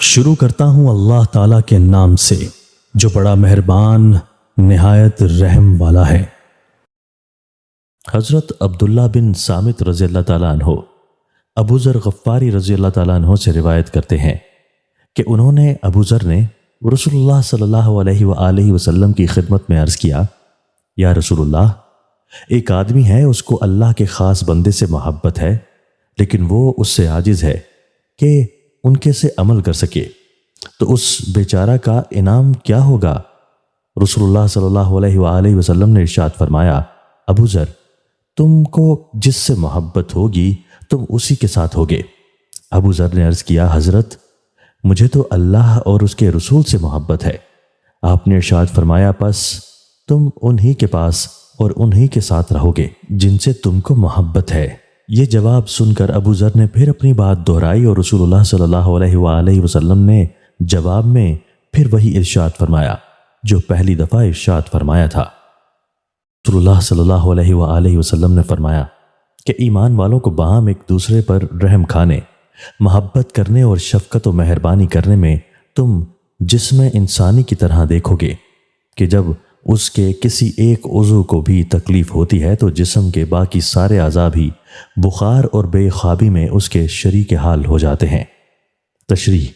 شروع کرتا ہوں اللہ تعالیٰ کے نام سے جو بڑا مہربان نہایت رحم والا ہے۔ حضرت عبداللہ بن صامت رضی اللہ تعالیٰ عنہ ابو ذر غفاری رضی اللہ تعالیٰ عنہ سے روایت کرتے ہیں کہ ابو ذر نے رسول اللہ صلی اللہ علیہ وآلہ وسلم کی خدمت میں عرض کیا، یا رسول اللہ، ایک آدمی ہے، اس کو اللہ کے خاص بندے سے محبت ہے، لیکن وہ اس سے عاجز ہے کہ ان کے سے عمل کر سکے، تو اس بیچارہ کا انعام کیا ہوگا؟ رسول اللہ صلی اللہ علیہ وآلہ وسلم نے ارشاد فرمایا، ابو ذر، تم کو جس سے محبت ہوگی تم اسی کے ساتھ ہوگے۔ ابو ذر نے عرض کیا، حضرت، مجھے تو اللہ اور اس کے رسول سے محبت ہے۔ آپ نے ارشاد فرمایا، پس تم انہی کے پاس اور انہی کے ساتھ رہو گے جن سے تم کو محبت ہے۔ یہ جواب سن کر ابو ذر نے پھر اپنی بات دہرائی اور رسول اللہ صلی اللہ علیہ وآلہ وسلم نے جواب میں پھر وہی ارشاد فرمایا جو پہلی دفعہ ارشاد فرمایا تھا۔ رسول اللہ صلی اللہ علیہ وآلہ وسلم نے فرمایا کہ ایمان والوں کو باہم ایک دوسرے پر رحم کھانے، محبت کرنے اور شفقت و مہربانی کرنے میں تم جسم انسانی کی طرح دیکھو گے کہ جب اس کے کسی ایک عضو کو بھی تکلیف ہوتی ہے تو جسم کے باقی سارے اعضاء بھی بخار اور بے خوابی میں اس کے شریک حال ہو جاتے ہیں۔ تشریح: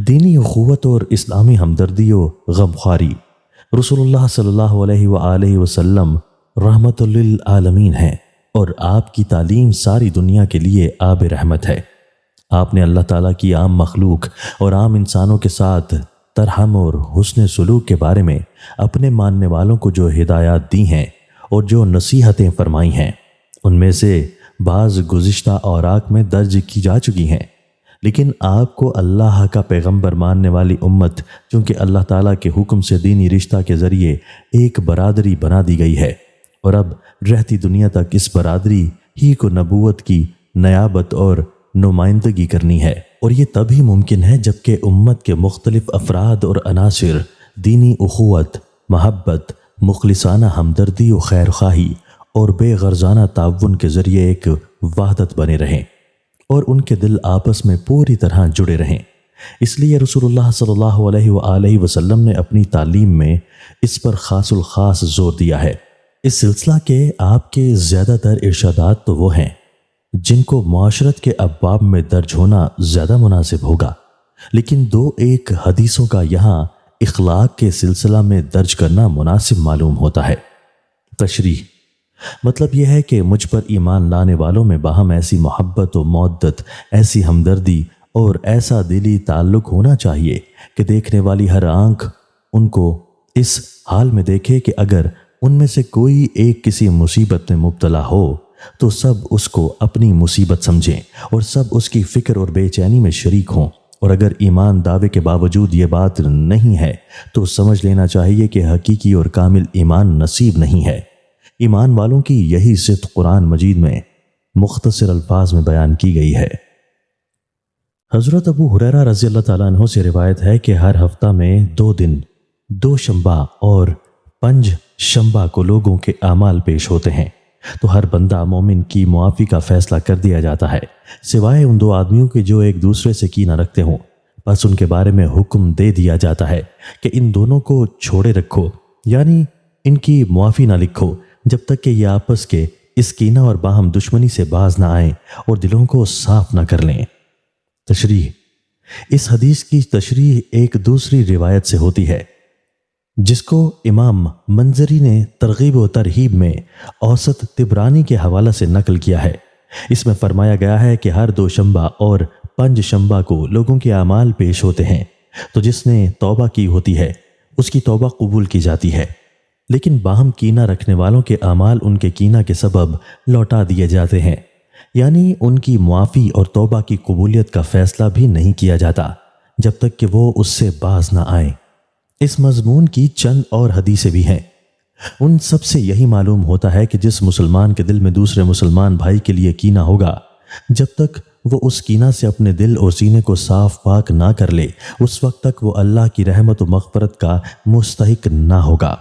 دینی اخوت اور اسلامی ہمدردی و غمخواری رسول اللہ صلی اللہ علیہ وآلہ وسلم رحمت للعالمین ہیں اور آپ کی تعلیم ساری دنیا کے لیے آب رحمت ہے۔ آپ نے اللہ تعالیٰ کی عام مخلوق اور عام انسانوں کے ساتھ ترحم اور حسن سلوک کے بارے میں اپنے ماننے والوں کو جو ہدایات دی ہیں اور جو نصیحتیں فرمائی ہیں، ان میں سے بعض گزشتہ اوراق میں درج کی جا چکی ہیں، لیکن آپ کو اللہ کا پیغمبر ماننے والی امت چونکہ اللہ تعالیٰ کے حکم سے دینی رشتہ کے ذریعے ایک برادری بنا دی گئی ہے، اور اب رہتی دنیا تک اس برادری ہی کو نبوت کی نیابت اور نمائندگی کرنی ہے، اور یہ تبھی ممکن ہے جبکہ امت کے مختلف افراد اور عناصر دینی اخوت، محبت، مخلصانہ ہمدردی و خیرخواہی اور بے غرضانہ تعاون کے ذریعے ایک وحدت بنے رہیں اور ان کے دل آپس میں پوری طرح جڑے رہیں۔ اس لیے رسول اللہ صلی اللہ علیہ وآلہ وسلم نے اپنی تعلیم میں اس پر خاص الخاص زور دیا ہے۔ اس سلسلہ کے آپ کے زیادہ تر ارشادات تو وہ ہیں جن کو معاشرت کے ابواب میں درج ہونا زیادہ مناسب ہوگا، لیکن دو ایک حدیثوں کا یہاں اخلاق کے سلسلہ میں درج کرنا مناسب معلوم ہوتا ہے۔ تشریح: مطلب یہ ہے کہ مجھ پر ایمان لانے والوں میں باہم ایسی محبت و مودت، ایسی ہمدردی اور ایسا دلی تعلق ہونا چاہیے کہ دیکھنے والی ہر آنکھ ان کو اس حال میں دیکھے کہ اگر ان میں سے کوئی ایک کسی مصیبت میں مبتلا ہو تو سب اس کو اپنی مصیبت سمجھیں اور سب اس کی فکر اور بے چینی میں شریک ہوں، اور اگر ایمان دعوے کے باوجود یہ بات نہیں ہے تو سمجھ لینا چاہیے کہ حقیقی اور کامل ایمان نصیب نہیں ہے۔ ایمان والوں کی یہی صفت قرآن مجید میں مختصر الفاظ میں بیان کی گئی ہے۔ حضرت ابو ہریرہ رضی اللہ تعالیٰ عنہ سے روایت ہے کہ ہر ہفتہ میں 2 دن 2 شنبہ اور 5 شنبہ کو لوگوں کے اعمال پیش ہوتے ہیں تو ہر بندہ مومن کی معافی کا فیصلہ کر دیا جاتا ہے، سوائے ان 2 آدمیوں کے جو ایک دوسرے سے کینہ رکھتے ہوں، بس ان کے بارے میں حکم دے دیا جاتا ہے کہ ان دونوں کو چھوڑے رکھو، یعنی ان کی معافی نہ لکھو جب تک کہ یہ آپس کے اس کینہ اور باہم دشمنی سے باز نہ آئیں اور دلوں کو صاف نہ کر لیں۔ تشریح: اس حدیث کی تشریح ایک دوسری روایت سے ہوتی ہے جس کو امام منذری نے ترغیب و ترہیب میں اوسط طبرانی کے حوالہ سے نقل کیا ہے۔ اس میں فرمایا گیا ہے کہ ہر 2 شنبہ اور 5 شنبہ کو لوگوں کے اعمال پیش ہوتے ہیں، تو جس نے توبہ کی ہوتی ہے اس کی توبہ قبول کی جاتی ہے، لیکن باہم کینہ رکھنے والوں کے اعمال ان کے کینہ کے سبب لوٹا دیے جاتے ہیں، یعنی ان کی معافی اور توبہ کی قبولیت کا فیصلہ بھی نہیں کیا جاتا جب تک کہ وہ اس سے باز نہ آئیں۔ اس مضمون کی چند اور حدیثیں بھی ہیں۔ ان سب سے یہی معلوم ہوتا ہے کہ جس مسلمان کے دل میں دوسرے مسلمان بھائی کے لیے کینہ ہوگا، جب تک وہ اس کینہ سے اپنے دل اور سینے کو صاف پاک نہ کر لے، اس وقت تک وہ اللہ کی رحمت و مغفرت کا مستحق نہ ہوگا۔